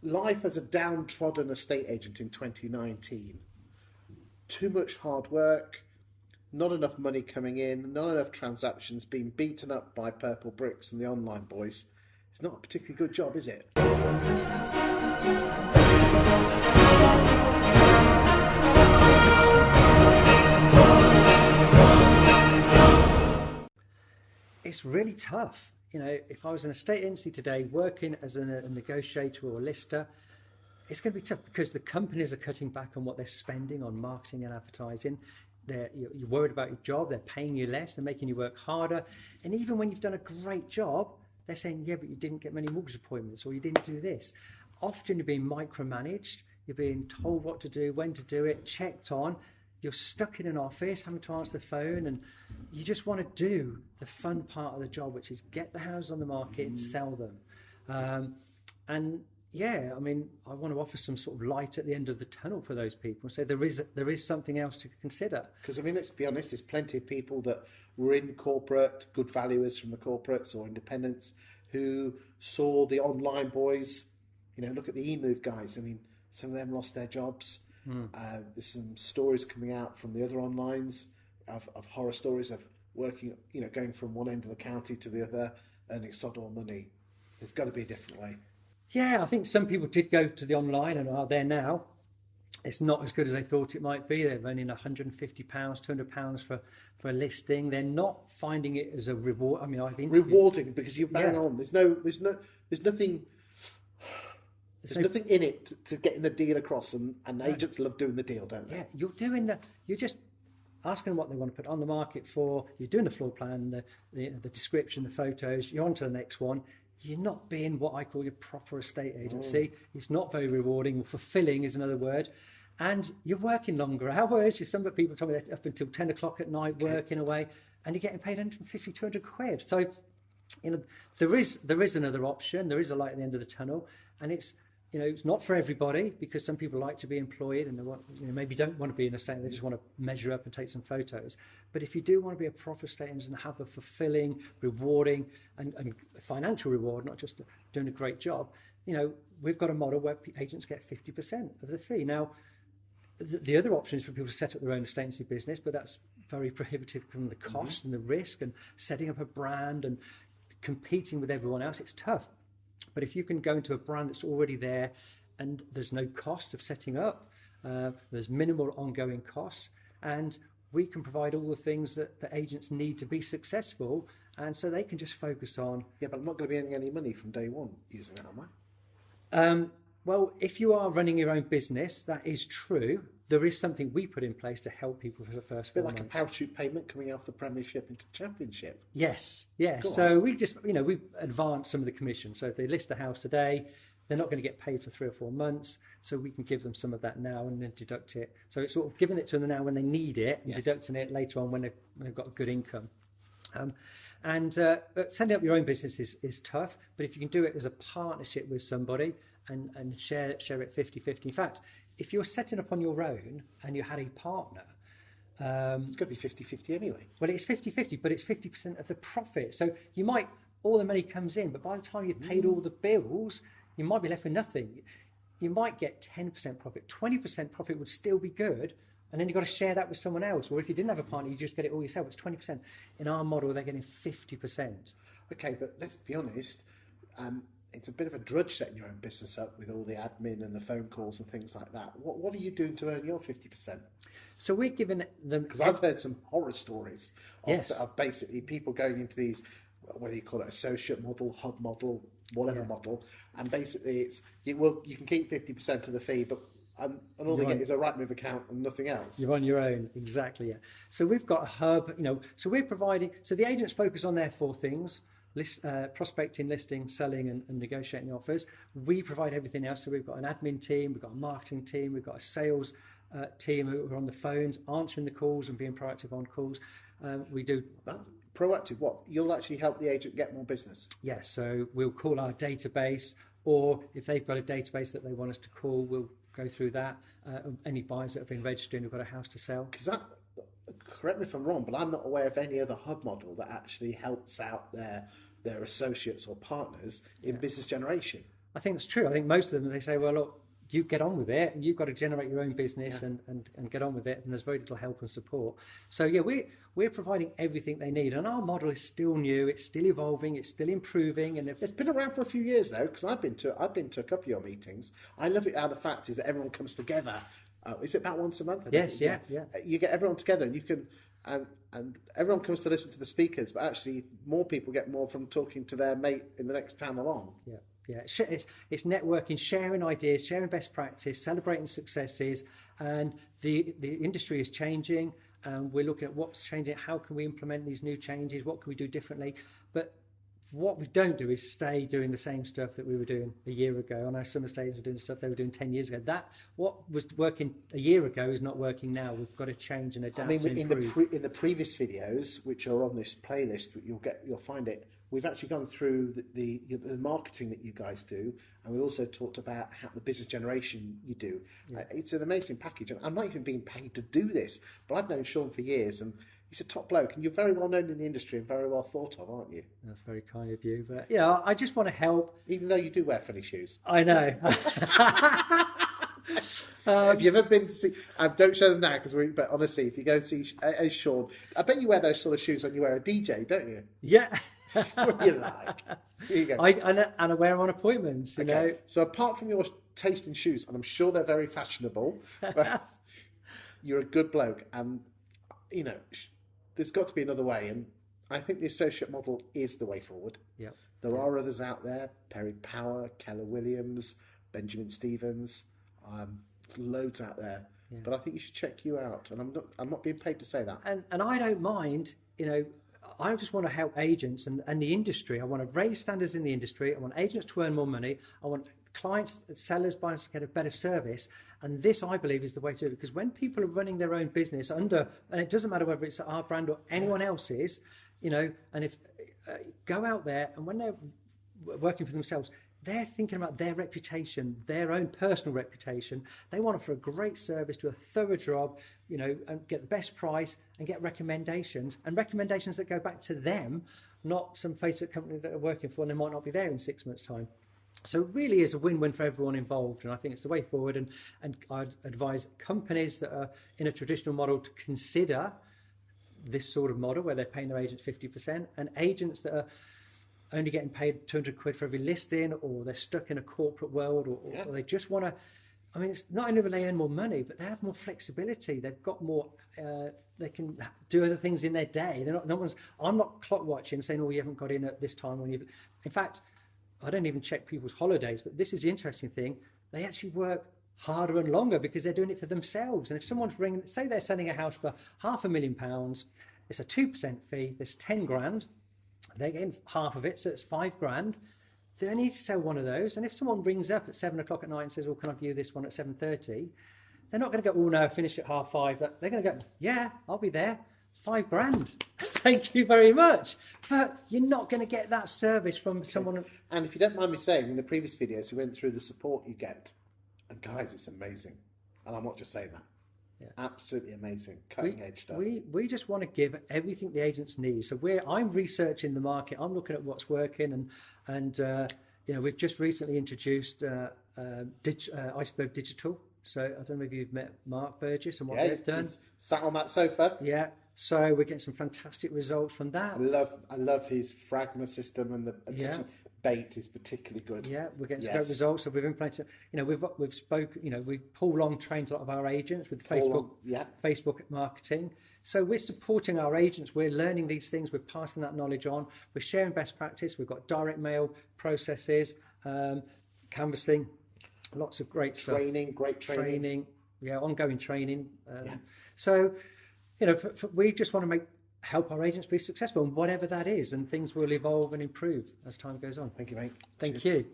life as a downtrodden estate agent in 2019. Too much hard work, not enough money coming in, not enough transactions, being beaten up by Purple Bricks and the online boys. It's not a particularly good job, is it? It's really tough. You know, if I was an estate agency today working as a negotiator or a lister, it's going to be tough because the companies are cutting back on what they're spending on marketing and advertising. You're worried about your job, they're paying you less, they're making you work harder. And even when you've done a great job, they're saying, yeah, but you didn't get many mortgage appointments or you didn't do this. Often you're being micromanaged, you're being told what to do, when to do it, checked on. You're stuck in an office having to answer the phone, and you just want to do the fun part of the job, which is get the houses on the market and sell them. And yeah, I mean, I want to offer some sort of light at the end of the tunnel for those people. So there is something else to consider. Because I mean, let's be honest, there's plenty of people that were in corporate, good valuers from the corporates or independents, who saw the online boys. You know, look at the eMove guys. I mean, some of them lost their jobs. There's some stories coming out from the other onlines of horror stories of working, you know, going from one end of the county to the other, earning sod all money. There's got to be a different way. Yeah, I think some people did go to the online and are there now. It's not as good as they thought it might be. They're earning £150, £200 for a listing. They're not finding it as a reward. I mean, I've interviewed... Rewarding, because you bang on. There's nothing in it to getting the deal across, and agents love doing the deal, don't they? Yeah, you're just asking them what they want to put on the market for. You're doing the floor plan, the description, the photos. You're on to the next one. You're not being what I call your proper estate agency. It's not very rewarding. Fulfilling is another word. And you're working longer hours. Some people told me they're up until 10 o'clock at night working away, and you're getting paid 150, 200 quid. So, you know, there is another option. There is a light at the end of the tunnel, and it's, you know, it's not for everybody, because some people like to be employed and they want, you know, maybe don't want to be in a estate, they just want to measure up and take some photos. But if you do want to be a proper estate agent and have a fulfilling, rewarding and financial reward, not just doing a great job, you know, we've got a model where agents get 50% of the fee. Now, the other option is for people to set up their own estate agency business, but that's very prohibitive from the cost and the risk and setting up a brand and competing with everyone else. It's tough. But if you can go into a brand that's already there and there's no cost of setting up, there's minimal ongoing costs, and we can provide all the things that the agents need to be successful, and so they can just focus on... Yeah, but I'm not going to be earning any money from day one using it, am I? Well, if you are running your own business, that is true. There is something we put in place to help people for the first 4 months. A bit like a parachute payment coming off the Premiership into Championship. Yes. So we just, you know, we advance some of the commission. So if they list a house today, they're not going to get paid for 3 or 4 months. So we can give them some of that now and then deduct it. So it's sort of giving it to them now when they need it and deducting it later on when they've got a good income. But setting up your own business is tough. But if you can do it as a partnership with somebody and share it 50-50. In fact, if you're setting up on your own and you had a partner, it's going to be 50-50 anyway. Well, it's 50-50, but it's 50% of the profit. So you might, all the money comes in, but by the time you've paid all the bills, you might be left with nothing. You might get 10% profit, 20% profit would still be good, and then you've got to share that with someone else. Or if you didn't have a partner, you just get it all yourself. It's 20%. In our model, they're getting 50%. Okay, but let's be honest. It's a bit of a drudge setting your own business up with all the admin and the phone calls and things like that. What are you doing to earn your 50%? So we're giving them... Because I've heard some horror stories of basically people going into these, whether you call it associate model, hub model, whatever model, and basically it's you can keep 50% of the fee, but and all they get is a Rightmove account and nothing else. You're on your own, exactly. Yeah. So we've got a hub, you know. So we're providing. So the agents focus on their 4 things: prospecting, listing, selling, and negotiating offers. We provide everything else. So we've got an admin team, we've got a marketing team, we've got a sales team who are on the phones, answering the calls and being proactive on calls. We do. That's proactive. What? You'll actually help the agent get more business? Yes. So we'll call our database, or if they've got a database that they want us to call, we'll go through that. Any buyers that have been registered who've got a house to sell. Because that, correct me if I'm wrong, but I'm not aware of any other hub model that actually helps out their associates or partners in business generation. I think it's true. I think most of them, they say, well, look, you get on with it, and you've got to generate your own business and get on with it, and there's very little help and support. So yeah, we're providing everything they need, and our model is still new, it's still evolving, it's still improving, and it's been around for a few years though, because I've been to a couple of your meetings. I love it how the fact is that everyone comes together. Is it about once a month? Yes, yeah. You get everyone together, and you can, and everyone comes to listen to the speakers, but actually more people get more from talking to their mate in the next town along. Yeah, it's networking, sharing ideas, sharing best practice, celebrating successes, and the industry is changing, and we're looking at what's changing, how can we implement these new changes, what can we do differently. But what we don't do is stay doing the same stuff that we were doing a year ago. I know some estates are doing stuff they were doing 10 years ago. That what was working a year ago is not working now. We've got to change and adapt. I mean, in the previous videos, which are on this playlist, you'll find it. We've actually gone through the marketing that you guys do, and we also talked about how the business generation you do. Yeah. It's an amazing package, and I'm not even being paid to do this, but I've known Sean for years, and he's a top bloke, and you're very well known in the industry and very well thought of, aren't you? That's very kind of you, but yeah, I just want to help. Even though you do wear funny shoes. I know. Have you ever been to see? Don't show them now, but honestly, if you go and see Sean, I bet you wear those sort of shoes when you wear a DJ, don't you? Yeah. What you like? Here you go. I wear them on appointments. You know. So apart from your taste in shoes, and I'm sure they're very fashionable, but you're a good bloke, and you know there's got to be another way, and I think the associate model is the way forward. Yeah. There are others out there: Perry Power, Keller Williams, Benjamin Stevens, loads out there. Yeah. But I think you should check you out, and I'm not being paid to say that. And I don't mind, you know. I just want to help agents and the industry. I want to raise standards in the industry. I want agents to earn more money. I want clients, sellers, buyers to get a better service. And this, I believe, is the way to do it. Because when people are running their own business and it doesn't matter whether it's our brand or anyone else's, you know, and if go out there and when they're working for themselves, they're thinking about their reputation, their own personal reputation. They want it for a great service, do a thorough job, you know, and get the best price and get recommendations that go back to them, not some Facebook company that are working for and they might not be there in 6 months' time. So it really is a win-win for everyone involved, and I think it's the way forward. And I'd advise companies that are in a traditional model to consider this sort of model where they're paying their agents 50%, and agents that are only getting paid 200 quid for every listing, or they're stuck in a corporate world, or they just want to, I mean, it's not only will they earn more money, but they have more flexibility. They've got more, they can do other things in their day. I'm not clock watching saying, oh, you haven't got in at this time. In fact, I don't even check people's holidays, but this is the interesting thing. They actually work harder and longer because they're doing it for themselves. And if someone's ringing, say they're selling a house for £500,000, it's a 2% fee, there's 10 grand. They're getting half of it, so it's 5 grand. They need to sell one of those. And if someone rings up at 7 o'clock at night and says, well, can I view this one at 7:30? They're not going to go, oh, no, finish at 5:30. They're going to go, yeah, I'll be there. 5 grand. Thank you very much. But you're not going to get that service from someone. And if you don't mind me saying, in the previous videos, we went through the support you get. And guys, it's amazing. And I'm not just saying that. Yeah. Absolutely amazing, cutting edge stuff. We just want to give everything the agents need. So I'm researching the market. I'm looking at what's working, and you know, we've just recently introduced Iceberg Digital. So I don't know if you've met Mark Burgess and what they've done. He's sat on that sofa. Yeah. So we're getting some fantastic results from that. I love his Fragma system, and bait is particularly good. Yeah, we're getting some great results. So we've implemented. You know, we've spoken. You know, Paul Long trains a lot of our agents with Facebook marketing. So we're supporting our agents. We're learning these things. We're passing that knowledge on. We're sharing best practice. We've got direct mail processes, canvassing, lots of great stuff. Great training. Yeah, ongoing training. So, you know, we just want to help our agents be successful, and whatever that is, and things will evolve and improve as time goes on. Thank you, mate. Thank you.